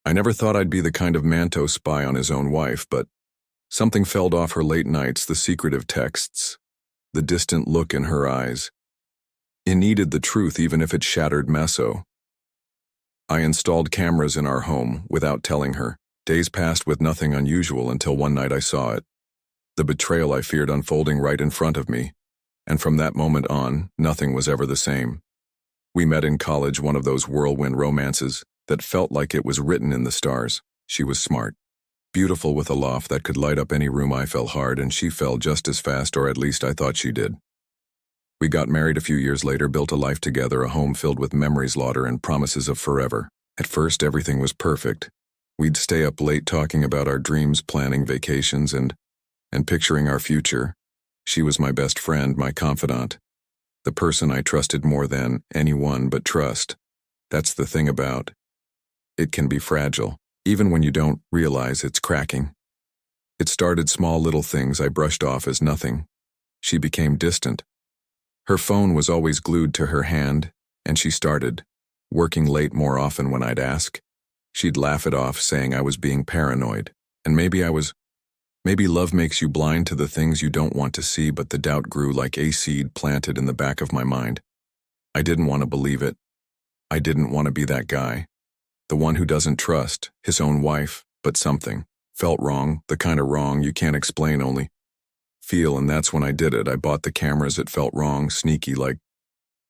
I never thought I'd be the kind of man to spy on his own wife, but something felled off her late nights, the secretive texts, the distant look in her eyes. It needed the truth even if it shattered Meso. I installed cameras in our home without telling her. Days passed with nothing unusual until one night I saw it. The betrayal I feared unfolding right in front of me, and from that moment on, nothing was ever the same. We met in college, one of those whirlwind romances that felt like it was written in the stars. She was smart, beautiful with a loft that could light up any room. I fell hard and she fell just as fast, or at least I thought she did. We got married a few years later, built a life together, a home filled with memories, laughter, and promises of forever. At first, everything was perfect. We'd stay up late talking about our dreams, planning vacations, and picturing our future. She was my best friend, my confidant, the person I trusted more than anyone. But trust, that's the thing about it, can be fragile, even when you don't realize it's cracking. It started small, little things I brushed off as nothing. She became distant. Her phone was always glued to her hand, and she started working late more often when I'd ask. She'd laugh it off, saying I was being paranoid, and maybe I was. Maybe love makes you blind to the things you don't want to see, but the doubt grew like a seed planted in the back of my mind. I didn't want to believe it. I didn't want to be that guy, the one who doesn't trust his own wife, but something felt wrong, the kind of wrong you can't explain, only feel. And that's when I did it. I bought the cameras. It felt wrong, sneaky, like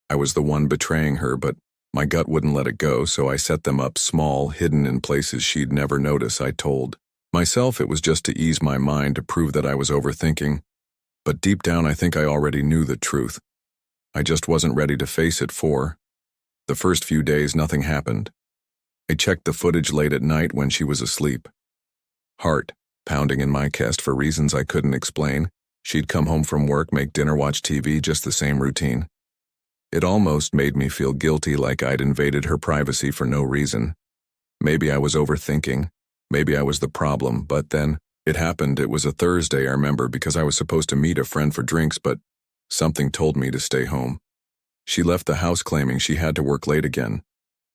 I was the one betraying her, but my gut wouldn't let it go, so I set them up small, hidden in places she'd never notice. I told myself it was just to ease my mind, to prove that I was overthinking, but deep down I think I already knew the truth. I just wasn't ready to face it. For the first few days, nothing happened. I checked the footage late at night when she was asleep. Heart pounding in my chest for reasons I couldn't explain. She'd come home from work, make dinner, watch TV, just the same routine. It almost made me feel guilty, like I'd invaded her privacy for no reason. Maybe I was overthinking. Maybe I was the problem. But then it happened. It was a Thursday, I remember, because I was supposed to meet a friend for drinks, but something told me to stay home. She left the house claiming she had to work late again.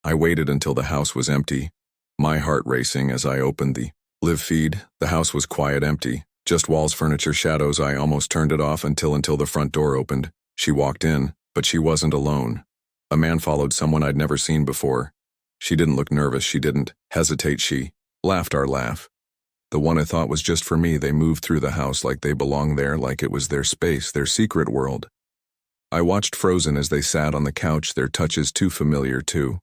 I waited until the house was empty, my heart racing as I opened the live feed. The house was quiet, empty, just walls, furniture, shadows. I almost turned it off until the front door opened. She walked in, but she wasn't alone. A man followed, someone I'd never seen before. She didn't look nervous. She didn't hesitate. She laughed our laugh. The one I thought was just for me. They moved through the house like they belonged there, like it was their space, their secret world. I watched frozen as they sat on the couch, their touches too familiar, too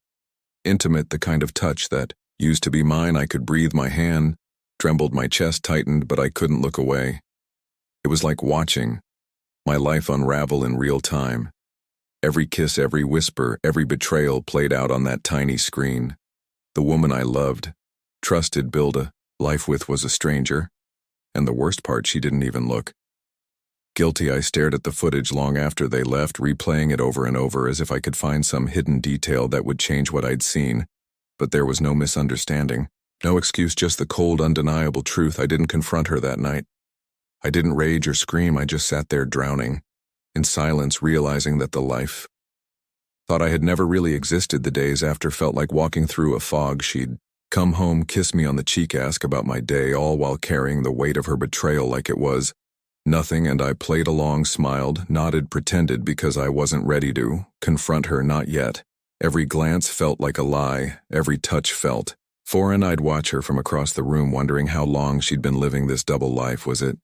intimate, the kind of touch that used to be mine. I could breathe, my hand trembled, my chest tightened, but I couldn't look away. It was like watching my life unravel in real time. Every kiss, every whisper, every betrayal played out on that tiny screen. The woman I loved, trusted, built a life with, was a stranger. And the worst part, she didn't even look. Guilty, I stared at the footage long after they left, replaying it over and over as if I could find some hidden detail that would change what I'd seen. But there was no misunderstanding, no excuse, just the cold, undeniable truth. I didn't confront her that night. I didn't rage or scream. I just sat there drowning in silence, realizing that the life thought I had never really existed. The days after felt like walking through a fog. She'd come home, kiss me on the cheek, ask about my day, all while carrying the weight of her betrayal like it was nothing, and I played along, smiled, nodded, pretended, because I wasn't ready to confront her, not yet. Every glance felt like a lie, every touch felt foreign. I'd watch her from across the room, wondering how long she'd been living this double life. Was it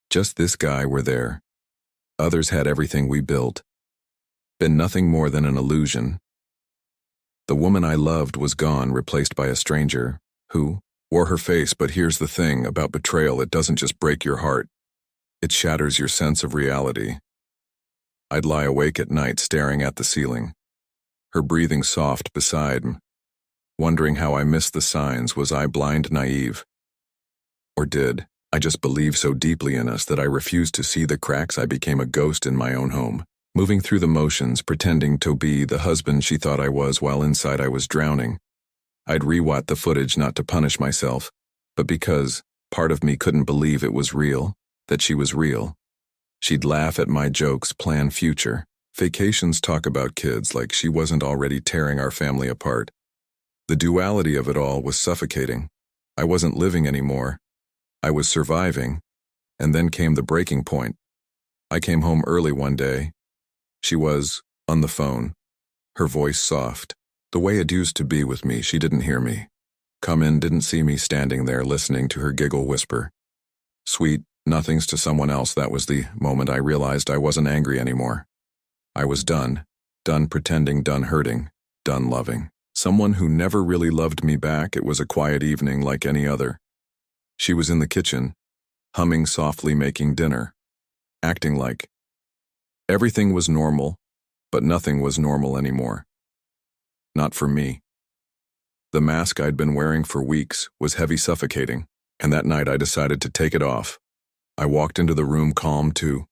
just this guy were there? Others had everything we built. Been nothing more than an illusion. The woman I loved was gone, replaced by a stranger who wore her face. But here's the thing about betrayal, it doesn't just break your heart. It shatters your sense of reality. I'd lie awake at night staring at the ceiling, her breathing soft beside me, wondering how I missed the signs. Was I blind, naive? Or did I just believe so deeply in us that I refused to see the cracks? I became a ghost in my own home, moving through the motions, pretending to be the husband she thought I was, while inside I was drowning. I'd rewatch the footage not to punish myself, but because part of me couldn't believe it was real. That she was real. She'd laugh at my jokes, plan future vacations, talk about kids, like she wasn't already tearing our family apart. The duality of it all was suffocating. I wasn't living anymore. I was surviving. And then came the breaking point. I came home early one day. She was on the phone, her voice soft. The way it used to be with me, she didn't hear me. Come in, didn't see me standing there listening to her giggle whisper. Sweet, nothings to someone else. That was the moment I realized I wasn't angry anymore. I was done. Done pretending, done hurting, done loving. Someone who never really loved me back. It was a quiet evening like any other. She was in the kitchen, humming softly, making dinner, acting like everything was normal, but nothing was normal anymore. Not for me. The mask I'd been wearing for weeks was heavy, suffocating, and that night I decided to take it off. I walked into the room calm too.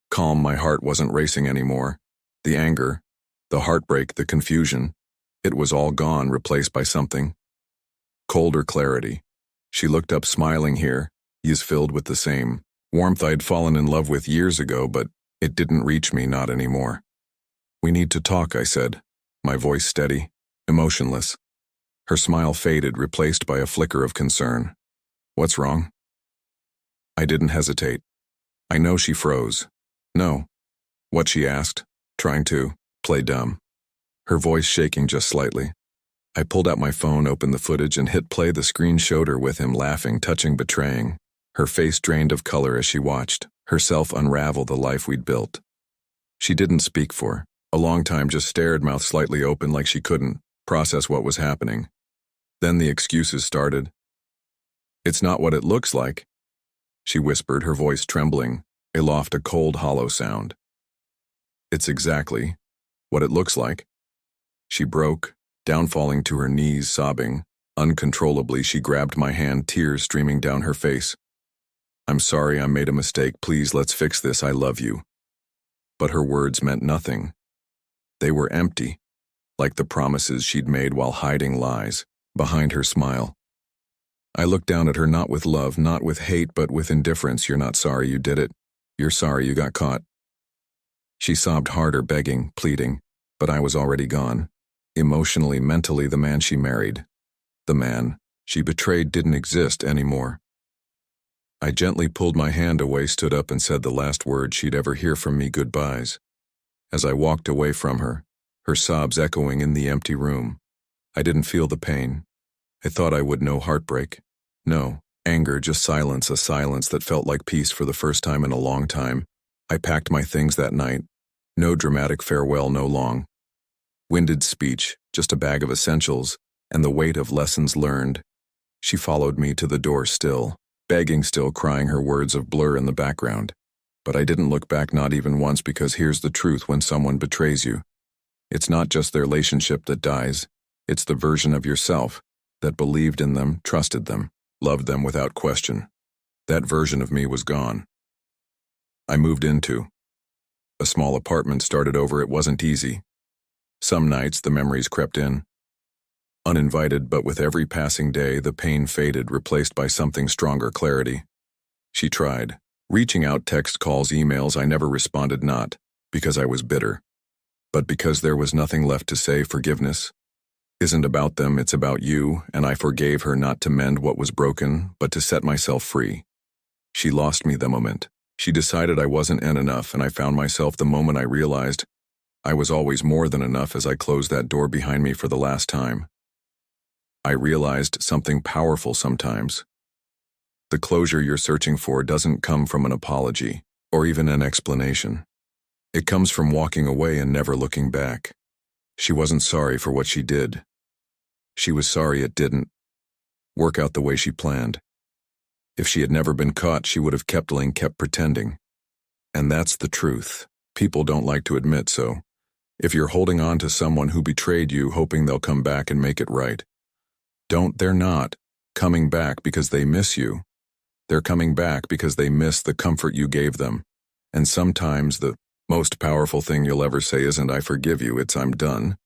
Calm, my heart wasn't racing anymore. The anger, the heartbreak, the confusion, it was all gone, replaced by something. Colder clarity. She looked up, smiling here, eyes filled with the same warmth I'd fallen in love with years ago, but it didn't reach me, not anymore. We need to talk, I said, my voice steady, emotionless. Her smile faded, replaced by a flicker of concern. What's wrong? I didn't hesitate. I know. She froze. No. What? She asked, trying to play dumb, her voice shaking just slightly. I pulled out my phone, opened the footage, and hit play. The screen showed her with him, laughing, touching, betraying. Her face drained of color as she watched herself unravel the life we'd built. She didn't speak for a long time, just stared, mouth slightly open, like she couldn't process what was happening. Then the excuses started. It's not what it looks like, she whispered, her voice trembling, aloft, a cold, hollow sound. It's exactly what it looks like. She broke, down, falling to her knees, sobbing. Uncontrollably, she grabbed my hand, tears streaming down her face. I'm sorry, I made a mistake. Please, let's fix this. I love you. But her words meant nothing. They were empty, like the promises she'd made while hiding lies behind her smile. I looked down at her, not with love, not with hate, but with indifference. You're not sorry you did it. You're sorry you got caught. She sobbed harder, begging, pleading, but I was already gone. Emotionally, mentally, the man she married, the man she betrayed, didn't exist anymore. I gently pulled my hand away, stood up, and said the last word she'd ever hear from me, goodbyes. As I walked away from her, her sobs echoing in the empty room, I didn't feel the pain. I thought I would. No heartbreak, no anger, just silence, a silence that felt like peace for the first time in a long time. I packed my things that night. No dramatic farewell, no long-winded speech, just a bag of essentials and the weight of lessons learned. She followed me to the door, still begging, still crying, her words of blur in the background. But I didn't look back, not even once, because here's the truth: when someone betrays you, it's not just their relationship that dies, it's the version of yourself that believed in them, trusted them, loved them without question. That version of me was gone. I moved into a small apartment, started over. It wasn't easy. Some nights the memories crept in, uninvited, but with every passing day the pain faded, replaced by something stronger, clarity. She tried, reaching out, text, calls, emails. I never responded, not because I was bitter, but because there was nothing left to say. Forgiveness isn't about them, it's about you, and I forgave her, not to mend what was broken, but to set myself free. She lost me the moment she decided I wasn't enough, and I found myself the moment I realized I was always more than enough. As I closed that door behind me for the last time, I realized something powerful. Sometimes the closure you're searching for doesn't come from an apology or even an explanation. It comes from walking away and never looking back. She wasn't sorry for what she did. She was sorry it didn't work out the way she planned. If she had never been caught, she would have kept lying, kept pretending. And that's the truth. People don't like to admit so. If you're holding on to someone who betrayed you, hoping they'll come back and make it right, they're not coming back because they miss you. They're coming back because they miss the comfort you gave them. And sometimes the most powerful thing you'll ever say isn't "I forgive you," it's "I'm done."